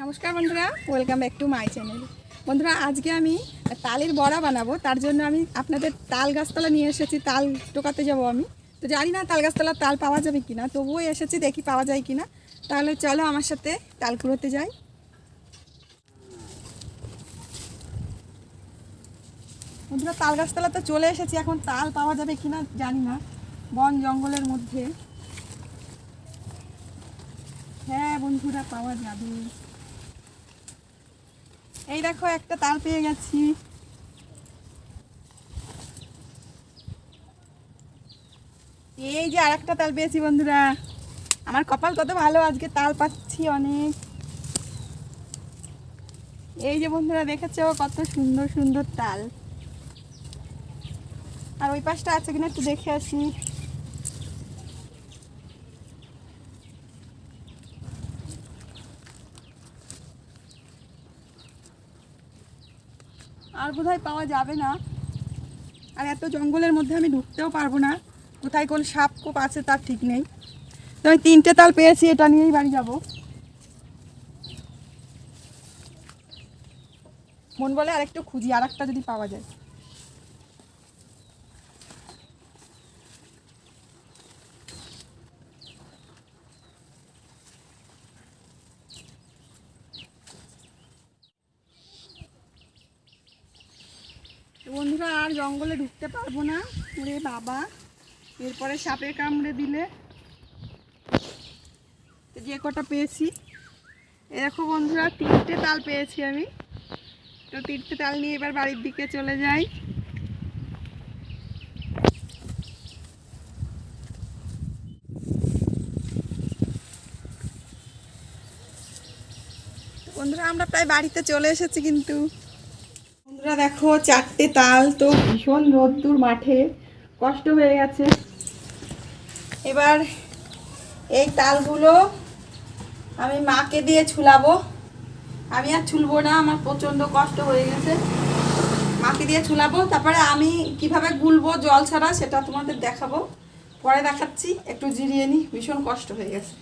নমস্কার বন্ধুরা, welcome back to my channel. বন্ধুরা, আজকে আমি তালের বড়া বানাবো। তার জন্য আমি আপনাদের তাল গাছতলা নিয়ে এসেছি। তাল টোকাতে যাব আমি। তো জানি না তাল গাছতলার তাল পাওয়া যাবে কিনা, তবুও এসেছি, দেখি পাওয়া যায় কিনা। তাহলে চলো আমার সাথে তাল কুড়োতে যাই। বন্ধুরা, তাল গাছতলা তো চলে এসেছি। এখন তাল পাওয়া যাবে কিনা জানি না, বন জঙ্গলের মধ্যে। হ্যাঁ বন্ধুরা, পাওয়া যাবে। এই দেখো, একটা তাল পেয়ে গেছি। এই যে আরেকটা তাল পেয়েছি বন্ধুরা। আমার কপাল কত ভালো, আজকে তাল পাচ্ছি অনেক। এই যে বন্ধুরা, দেখেছো কত সুন্দর সুন্দর তাল। আর ওই পাশটা আছে কিনা একটু দেখে আসি। আর বোধহয় পাওয়া যাবে না। আর এত জঙ্গলের মধ্যে আমি ঢুকতেও পারবো না, কোথায় কোন সাপ কোপ আছে তার ঠিক নেই। তো আমি 3টে তাল পেয়েছি, এটা নিয়েই বাড়ি যাব। মন বলে আরেকটু খুঁজি, আর একটা যদি পাওয়া যায়। বন্ধুরা, আর জঙ্গলে ঢুকতে পারবো না। ওরে বাবা, এরপরে সাপে কামড়ে দিলে। যে কটা পেয়েছি, দেখো বন্ধুরা, 3টে তাল পেয়েছি আমি। তো 3টে তাল নিয়ে এবার বাড়ির দিকে চলে যাই। বন্ধুরা, আমরা প্রায় বাড়িতে চলে এসেছি। কিন্তু বন্ধুরা দেখো, 4টে তাল। তো ভীষণ রোদ্দুর, মাঠে কষ্ট হয়ে গেছে। এবার এই তালগুলো আমি মাকে দিয়ে ছুলাবো। আমি আর ছুলবো না, আমার প্রচণ্ড কষ্ট হয়ে গেছে। মাকে দিয়ে ছুলাবো, তারপরে আমি কিভাবে গুলবো জল ছাড়া সেটা তোমাদের দেখাবো। পরে দেখাচ্ছি, একটু জিরিয়ে নিই, ভীষণ কষ্ট হয়ে গেছে।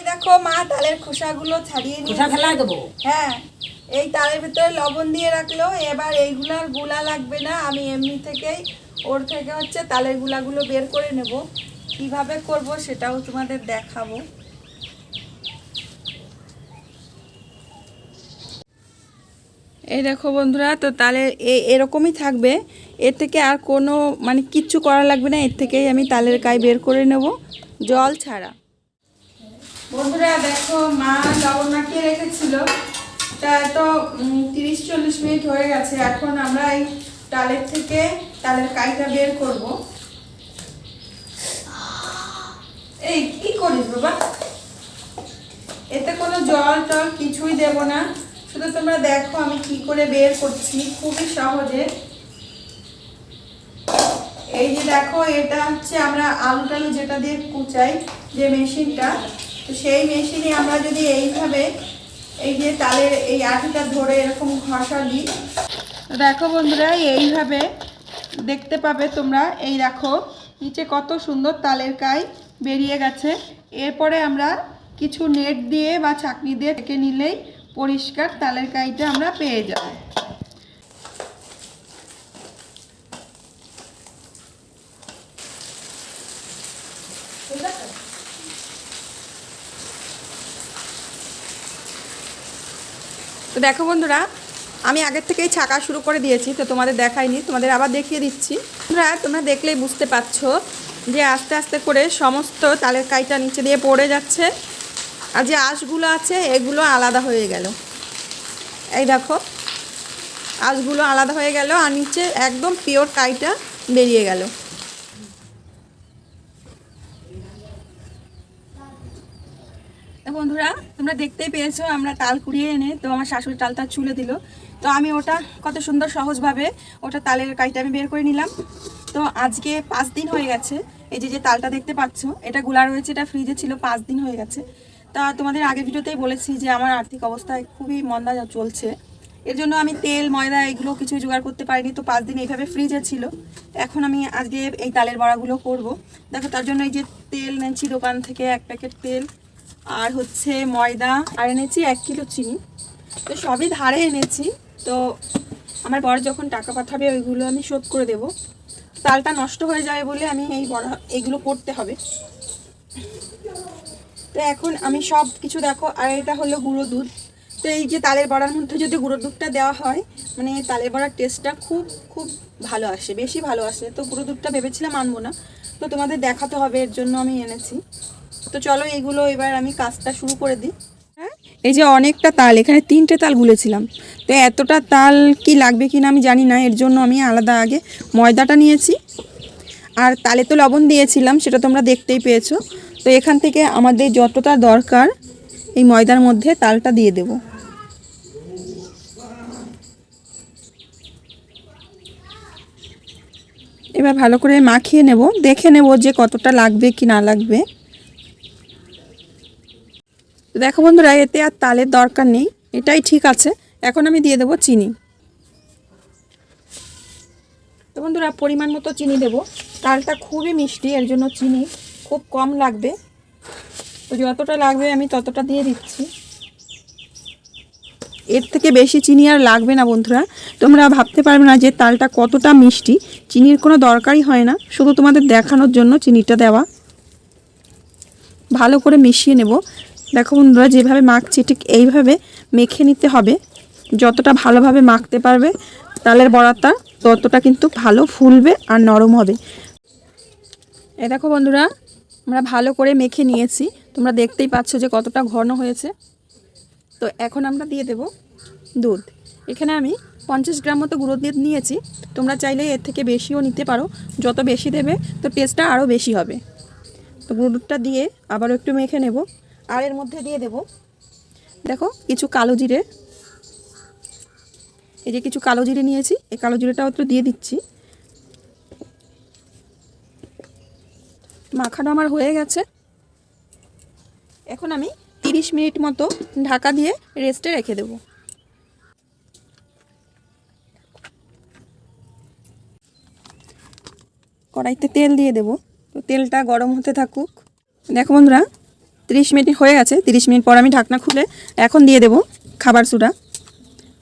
দেখো মা তালের খোসাগুলো ছাড়িয়ে নিয়ে ফেলাই দেবো। হ্যাঁ, এই তালের ভিতরে লবণ দিয়ে রাখলো। এবার এইগুলো আর গুলা লাগবে না, আমি এমনি থেকেই ওর থেকে হচ্ছে তালের গুলাগুলো বের করে নেব। কিভাবে করব সেটাও তোমাদের দেখাবো। এই দেখো বন্ধুরা, তো তালে এরকমই থাকবে। এর থেকে আর কোনো মানে কিচ্ছু করা লাগবে না। এর থেকেই আমি তালের কাই বের করে নেব, জল ছাড়া। বন্ধুরা দেখো, মা লবণ মাখিয়ে রেখেছিল। তা তো 30-40 মিনিট হয়ে গেছে। এখন আমরা এই তালের থেকে তালের কাইটা বের করব। এই কি করিস বাবা? এতে কোনো জল টল কিছুই দেব না, শুধু তোমরা দেখো আমি কি করে বের করছি, খুবই সহজে। এই যে দেখো, এটা হচ্ছে আমরা আলু টালু যেটা দিয়ে কুচাই, যে মেশিনটা, তো সেই মেশিনে আমরা যদি এইভাবে এই যে তালের এই আটিটা ধরে এরকম ঘষা দিই, দেখো বন্ধুরা, এইভাবে দেখতে পাবে তোমরা। এই দেখো নিচে কত সুন্দর তালের কাই বেরিয়ে গেছে। এরপরে আমরা কিছু নেট দিয়ে বা ছাঁকনি দিয়ে ঢেকে নিলেই পরিষ্কার তালের কাইটা আমরা পেয়ে যাব। তো দেখো বন্ধুরা, আমি আগের থেকেই ছাকা শুরু করে দিয়েছি, তো তোমাদের দেখাইনি, তোমাদের আবার দেখিয়ে দিচ্ছি। তোমরা দেখলেই বুঝতে পারছো যে আস্তে আস্তে করে সমস্ত তালের কাইটা নিচে দিয়ে পড়ে যাচ্ছে। আর যে আঁশগুলো আছে এগুলো আলাদা হয়ে গেল। এই দেখো, আঁশগুলো আলাদা হয়ে গেল, আর নিচে একদম পিওর কাইটা বেরিয়ে গেল। বন্ধুরা, তোমরা দেখতেই পেয়েছো, আমরা তাল কুড়িয়ে এনে তো আমার শাশুড়ি তালটা ছুলে দিল। তো আমি ওটা কত সুন্দর সহজভাবে ওটা তালের কাইটা আমি বের করে নিলাম। তো আজকে 5 দিন হয়ে গেছে। এই যে তালটা দেখতে পাচ্ছ, এটা গুলা রয়েছে, এটা ফ্রিজে ছিল, 5 দিন হয়ে গেছে। তা তোমাদের আগের ভিডিওতেই বলেছি যে আমার আর্থিক অবস্থা খুবই মন্দা চলছে, এর জন্য আমি তেল ময়দা এগুলো কিছুই জোগাড় করতে পারিনি। তো 5 দিন এইভাবে ফ্রিজে ছিল। এখন আমি আজকে এই তালের বড়াগুলো করব। দেখো তার জন্য এই যে তেল এনেছি দোকান থেকে 1 প্যাকেট তেল, আর হচ্ছে ময়দা, আর এনেছি 1 কিলো চিনি। তো সবই ধারে এনেছি। তো আমার বর যখন টাকা পাঠাবে ওইগুলো আমি শোধ করে দেব। তালটা নষ্ট হয়ে যায় বলে আমি এইগুলো করতে হবে। তো এখন আমি সব কিছু দেখো, আর এটা হলো গুঁড়ো দুধ। তো এই যে তালের বড়ার মধ্যে যদি গুঁড়ো দুধটা দেওয়া হয়, মানে তালের বড়ার টেস্টটা খুব খুব ভালো আসে, বেশি ভালো আসে। তো গুঁড়ো দুধটা ভেবেছিলাম আনবো না, তো তোমাদের দেখাতে হবে, এর জন্য আমি এনেছি। তো চলো এইগুলো এবার আমি কাজটা শুরু করে দিই। এই যে অনেকটা তাল, এখানে 3টে তাল গুলেছিলাম। তো এতটা তাল কি লাগবে কিনা আমি জানি না, এর জন্য আমি আলাদা আগে ময়দাটা নিয়েছি, আর তালে তো লবণ দিয়েছিলাম, সেটা তোমরা দেখতেই পেয়েছো। তো এখান থেকে আমাদের যতটা দরকার এই ময়দার মধ্যে তালটা দিয়ে দেব। এবার ভালো করে মাখিয়ে নেব, দেখে নেব যে কতটা লাগবে কি না লাগবে। তো দেখো বন্ধুরা, এতে আর তালের দরকার নেই, এটাই ঠিক আছে। এখন আমি দিয়ে দেব চিনি। তো বন্ধুরা পরিমাণ মতো চিনি দেব, তালটা খুবই মিষ্টি, এর জন্য চিনি খুব কম লাগবে। তো যতটা লাগবে আমি ততটা দিয়ে দিচ্ছি, এর থেকে বেশি চিনি আর লাগবে না। বন্ধুরা তোমরা ভাবতে পারবে না যে তালটা কতটা মিষ্টি, চিনির কোনো দরকারই হয় না, শুধু তোমাদের দেখানোর জন্য চিনিটা দেওয়া। ভালো করে মিশিয়ে নেব। দেখো বন্ধুরা যেভাবে মাখছি ঠিক এইভাবে মেখে নিতে হবে। যতটা ভালোভাবে মাখতে পারবে তালের বড়াটা ততটা কিন্তু ভালো ফুলবে আর নরম হবে। এই দেখো বন্ধুরা, আমরা ভালো করে মেখে নিয়েছি, তোমরা দেখতেই পাচ্ছ যে কতটা ঘন হয়েছে। তো এখন আমরা দিয়ে দেব দুধ। এখানে আমি 50 গ্রাম মতো গুঁড়ো দুধ নিয়েছি, তোমরা চাইলে এর থেকে বেশিও নিতে পারো। যত বেশি দেবে তো টেস্টটা আরও বেশি হবে। তো গুঁড়ো দুধটা দিয়ে আবারও একটু মেখে নেব। আর এর মধ্যে দিয়ে দেব দেখো কিছু কালো জিরে। এই যে কিছু কালো জিরে নিয়েছি, এই কালো জিরেটাও একটু দিয়ে দিচ্ছি। মাখানো আমার হয়ে গেছে। এখন আমি 30 মিনিট মতো ঢাকা দিয়ে রেস্টে রেখে দেব। কড়াইতে তেল দিয়ে দেব, তো তেলটা গরম হতে থাকুক। দেখো বন্ধুরা 30 মিনিট হয়ে গেছে। 30 মিনিট পর আমি ঢাকনা খুলে এখন দিয়ে দেব খাবার সোডা।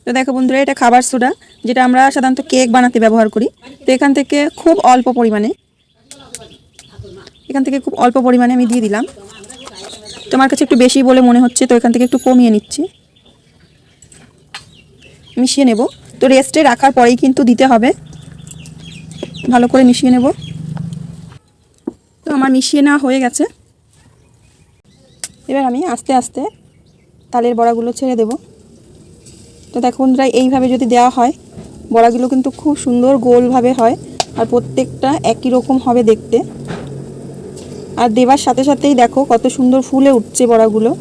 তো দেখো বন্ধুরা, এটা খাবার সোডা, যেটা আমরা সাধারণত কেক বানাতে ব্যবহার করি। তো এখান থেকে খুব অল্প পরিমাণে আমি দিয়ে দিলাম। তোমার কাছে একটু বেশি বলে মনে হচ্ছে, তো এখান থেকে একটু কমিয়ে নিচ্ছি। মিশিয়ে নেব। তো রেস্টে রাখার পরেই কিন্তু দিতে হবে। ভালো করে মিশিয়ে নেব। তো আমার মিশিয়ে নেওয়া হয়ে গেছে। এবার আমি আস্তে আস্তে তালের বড়াগুলো ছেড়ে দেব। তো দেখো বন্ধুরা, এইভাবে যদি দেওয়া হয় বড়াগুলো কিন্তু খুব সুন্দর গোলভাবে হয়, আর প্রত্যেকটা একই রকম হবে দেখতে। আর দেবার সাথে সাথেই দেখো কত সুন্দর ফুলে উঠছে বড়াগুলো।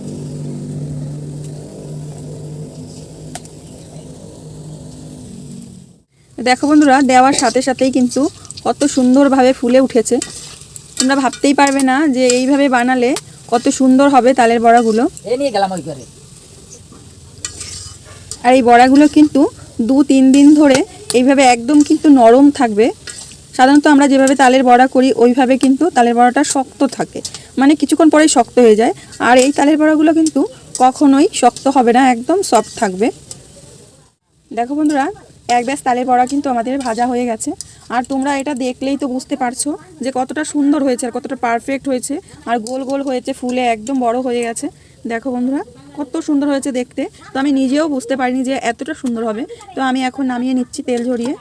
দেখো বন্ধুরা, দেওয়ার সাথে সাথেই কিন্তু কত সুন্দরভাবে ফুলে উঠেছে। তোমরা ভাবতেই পারবে না যে এইভাবে বানালে কত সুন্দর হবে তালের বড়াগুলো। আর এই বড়াগুলো কিন্তু 2-3 দিন ধরে এইভাবে একদম কিন্তু নরম থাকবে। সাধারণত আমরা যেভাবে তালের বড়া করি ওইভাবে কিন্তু তালের বড়াটা শক্ত থাকে, মানে কিছুক্ষণ পরেই শক্ত হয়ে যায়। আর এই তালের বড়াগুলো কিন্তু কখনোই শক্ত হবে না, একদম সফট থাকবে। দেখো বন্ধুরা, এক ব্যাস তালের বড়া কিন্তু আমাদের ভাজা হয়ে গেছে। আর তোমরা এটা দেখলেই তো বুঝতে পারছো যে কতটা সুন্দর হয়েছে আর কতটা পারফেক্ট হয়েছে, আর গোল গোল হয়েছে, ফুলে একদম বড় হয়ে গেছে। দেখো বন্ধুরা কত সুন্দর হয়েছে দেখতে। তো আমি নিজেও বুঝতে পারিনি যে এতটা সুন্দর হবে। তো আমি এখন নামিয়ে নিচ্ছি তেল ঝরিয়ে।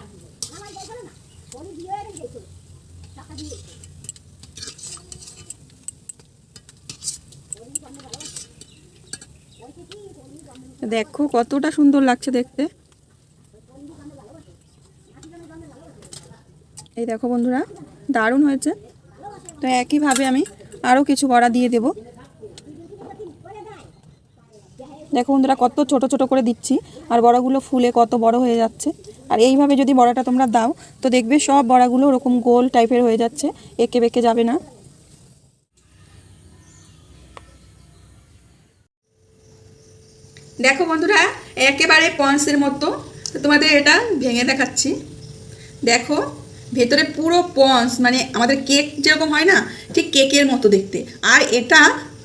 দেখো কতটা সুন্দর লাগছে দেখতে। এই দেখো বন্ধুরা, দারুণ হয়েছে। তো একইভাবে আমি আরও কিছু বড়া দিয়ে দেব। দেখো বন্ধুরা কত ছোট ছোট করে দিচ্ছি, আর বড়াগুলো ফুলে কত বড় হয়ে যাচ্ছে। আর এইভাবে যদি বড়াটা তোমরা দাও তো দেখবে সব বড়াগুলো ওরকম গোল টাইপের হয়ে যাচ্ছে, এঁকে বেঁকে যাবে না। দেখো বন্ধুরা একেবারে পন্সের মতো, তোমাদের এটা ভেঙে দেখাচ্ছি। দেখো ভেতরে পুরো পন্স, মানে আমাদের কেক যেরকম হয় না, ঠিক কেকের মতো দেখতে। আর এটা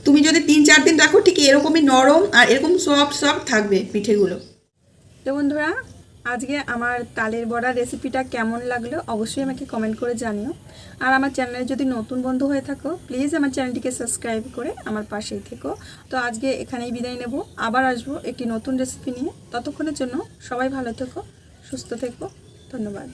তুমি যদি 3-4 দিন রাখো ঠিক এরকমই নরম আর এরকম সফট সফট থাকবে পিঠেগুলো। তো বন্ধুরা আজকে আমার তালের বড়ার রেসিপিটা কেমন লাগলো অবশ্যই আমাকে কমেন্ট করে জানিও। আর আমার চ্যানেলে যদি নতুন বন্ধু হয়ে থাকো প্লিজ আমার চ্যানেলটিকে সাবস্ক্রাইব করে আমার পাশেই থেকো। তো আজকে এখানেই বিদায় নেব, আবার আসবো একটি নতুন রেসিপি নিয়ে। ততক্ষণের জন্য সবাই ভালো থেকো, সুস্থ থেকো, ধন্যবাদ।